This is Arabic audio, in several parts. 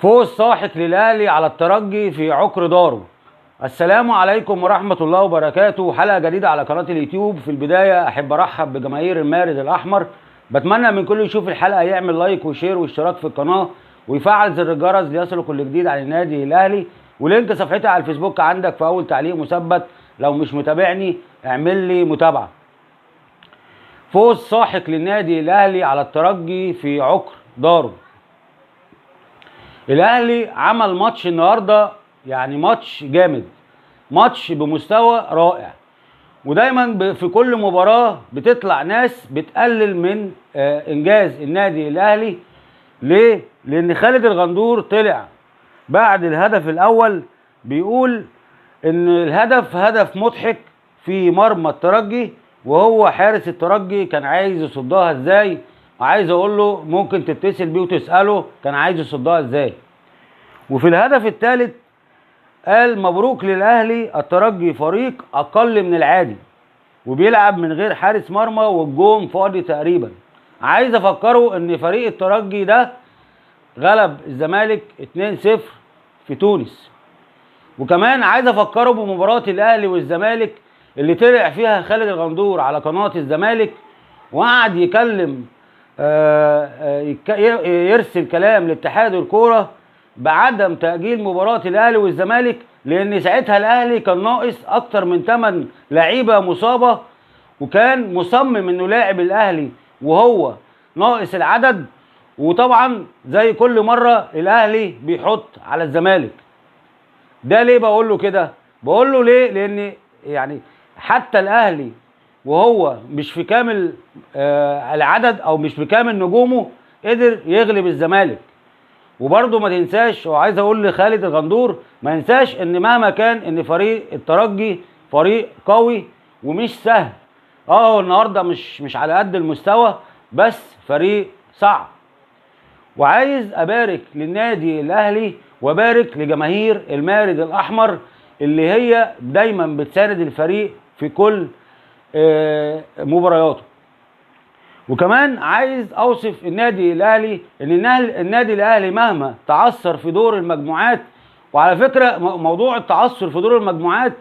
فوز ساحق للاهلي على الترجي في عقر داره. السلام عليكم ورحمة الله وبركاته. حلقة جديدة على قناة اليوتيوب. في البداية أحب أرحب بجماهير المارد الأحمر. بتمنى من كل يشوف الحلقة يعمل لايك وشير واشتراك في القناة ويفعل زر الجرس ليصله كل جديد عن النادي الأهلي، ولينك صفحتي على الفيسبوك عندك في أول تعليق مثبت. لو مش متابعني اعمل لي متابعة. فوز ساحق للنادي الأهلي على الترجي في عقر داره. الاهلي عمل ماتش النهارده، يعني ماتش جامد، ماتش بمستوى رائع. ودايما في كل مباراه بتطلع ناس بتقلل من انجاز النادي الاهلي. ليه؟ لان خالد الغندور طلع بعد الهدف الاول بيقول ان الهدف هدف مضحك في مرمى الترجي، وهو حارس الترجي كان عايز يصدها ازاي. عايز اقول له ممكن تتصل بيه وتساله كان عايز يصدها ازاي. وفي الهدف الثالث قال مبروك للاهلي، الترجي فريق اقل من العادي وبيلعب من غير حارس مرمى والجون فاضي تقريبا. عايز افكره ان فريق الترجي ده غلب الزمالك 2-0 في تونس. وكمان عايز افكره بمباراة الاهلي والزمالك اللي طلع فيها خالد الغندور على قناة الزمالك وقعد يكلم يرسل كلام لاتحاد الكورة بعدم تأجيل مباراة الاهلي والزمالك، لان ساعتها الاهلي كان ناقص اكتر من 8 لعيبة مصابة، وكان مصمم انه لاعب الاهلي وهو ناقص العدد. وطبعا زي كل مرة الاهلي بيحط على الزمالك. ده ليه بقول له كده؟ بقول له ليه؟ لان يعني حتى الاهلي وهو مش في كامل العدد او مش في كامل نجومه قدر يغلب الزمالك. وبرضه ما تنساش، وعايز اقول لخالد الغندور ما ينساش ان مهما كان ان فريق الترجي فريق قوي ومش سهل. النهارده مش على قد المستوى، بس فريق صعب. وعايز ابارك للنادي الاهلي وبارك لجماهير المارد الاحمر اللي هي دايما بتساند الفريق في كل مبارياته. وكمان عايز اوصف النادي الاهلي ان النادي الاهلي مهما تعثر في دور المجموعات، وعلى فكره موضوع التعثر في دور المجموعات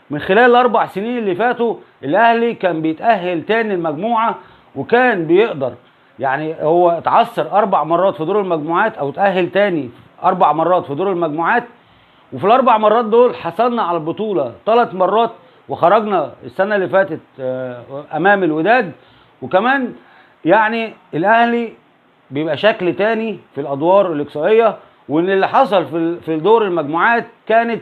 من خلال ال4 سنين اللي فاتوا الاهلي كان بيتاهل تاني المجموعه، وكان بيقدر يعني هو اتعثر 4 مرات في دور المجموعات او اتاهل تاني 4 مرات في دور المجموعات، وفي ال4 مرات دول حصلنا على البطوله 3 مرات وخرجنا السنه اللي فاتت امام الوداد. وكمان يعني الاهلي بيبقى شكل تاني في الادوار الاقصائيه، وان اللي حصل في دور المجموعات كانت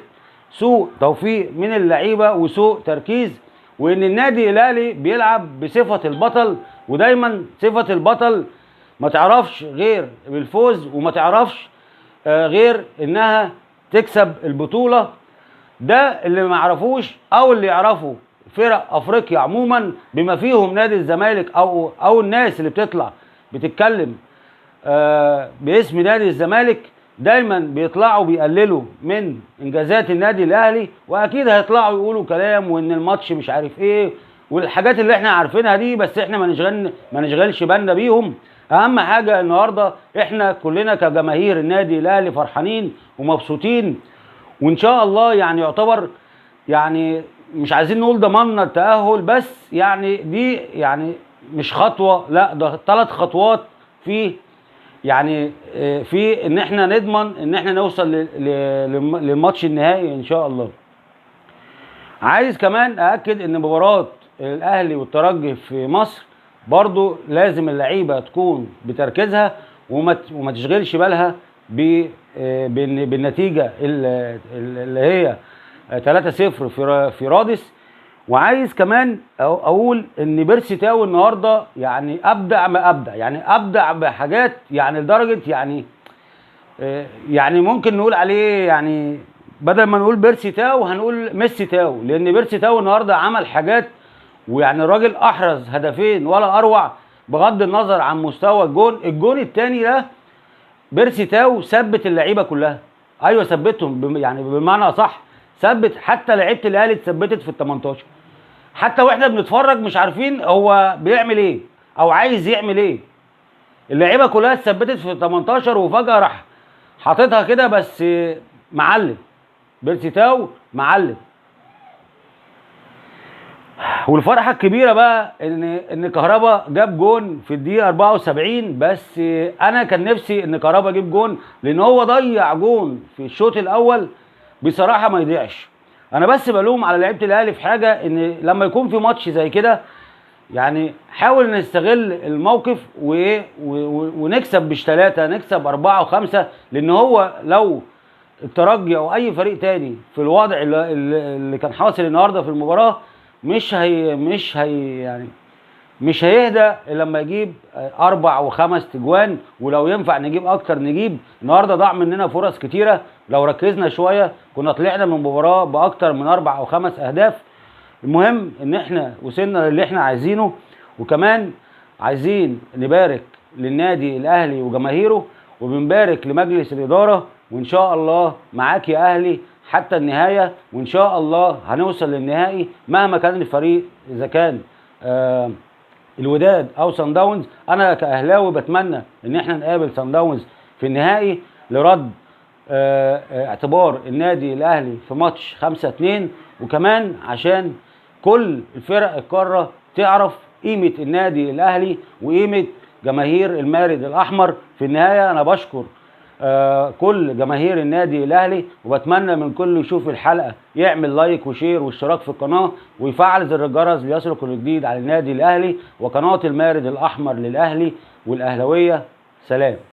سوء توفيق من اللعيبه وسوء تركيز، وان النادي الاهلي بيلعب بصفه البطل. ودايما صفه البطل ما تعرفش غير بالفوز وما تعرفش غير انها تكسب البطوله. ده اللي ما يعرفوش او اللي يعرفوا فرق افريقيا عموما بما فيهم نادي الزمالك او الناس اللي بتطلع بتتكلم باسم نادي الزمالك دايما بيطلعوا بيقللوا من انجازات النادي الاهلي، واكيد هيطلعوا يقولوا كلام وان الماتش مش عارف ايه والحاجات اللي احنا عارفينها دي، بس احنا ما نشغلش بالنا بيهم. اهم حاجه النهارده احنا كلنا كجماهير النادي الاهلي فرحانين ومبسوطين، وان شاء الله يعني يعتبر يعني مش عايزين نقول ضمننا التأهل، بس يعني دي يعني مش خطوة، لا ده 3 خطوات في يعني في ان احنا نضمن ان احنا نوصل للماتش النهائي ان شاء الله. عايز كمان أأكد ان مباراة الاهلي والترجي في مصر برضو لازم اللعيبة تكون بتركيزها وما تشغلش بالها بالنتيجة اللي هي 3-0 في رادس. وعايز كمان اقول ان بيرسي تاو النهارده يعني ابدع ما ابدع، يعني ابدع بحاجات يعني لدرجه يعني ممكن نقول عليه يعني بدل ما نقول بيرسي تاو هنقول ميسي تاو، لان بيرسي تاو النهارده عمل حاجات، ويعني الراجل احرز هدفين ولا اروع بغض النظر عن مستوى الجون الثاني ده. بيرسي تاو ثبت اللعيبه كلها، ايوه ثبتهم يعني بمعنى صح، ثبت حتى لعيبه الاهلي اتثبتت في ال18، حتى واحنا بنتفرج مش عارفين هو بيعمل ايه او عايز يعمل ايه. اللعيبه كلها اتثبتت في ال18 وفجاه راح حاططها كده بس معلم، بيرسي تاو معلم. والفرحه الكبيره بقى ان كهربا جاب جون في الدقيقه 74. بس انا كان نفسي ان كهربا يجيب جون، لان هو ضيع جون في الشوط الاول بصراحه ما يضيعش. انا بس بلوم على لعيبه الاهلي في حاجه، ان لما يكون في ماتش زي كده يعني حاول نستغل الموقف ونكسب مش 3، نكسب 4 و5. لان هو لو الترجي او اي فريق تاني في الوضع اللي كان حاصل النهارده في المباراه، مش هيهدى الا لما يجيب 4 و5 تجوان، ولو ينفع نجيب اكتر نجيب. النهارده ضاع مننا فرص كتيره، لو ركزنا شويه كنا طلعنا من المباراه باكتر من 4 أو 5 اهداف. المهم ان احنا وصلنا للي احنا عايزينه. وكمان عايزين نبارك للنادي الاهلي وجماهيره، وبنبارك لمجلس الاداره، وان شاء الله معاك يا اهلي حتى النهايه، وان شاء الله هنوصل للنهائي مهما كان الفريق، اذا كان الوداد او سان داونز. انا كاهلاوي بتمنى ان احنا نقابل سان داونز في النهائي لرد اعتبار النادي الاهلي في ماتش 5-2، وكمان عشان كل الفرق القاره تعرف قيمه النادي الاهلي وقيمه جماهير المارد الاحمر. في النهايه انا بشكر كل جماهير النادي الاهلي، وبتمنى من كل يشوف الحلقه يعمل لايك وشير واشتراك في القناه ويفعل زر الجرس ليصلك كل جديد على النادي الاهلي وقناه المارد الاحمر للاهلي والاهلاويه. سلام.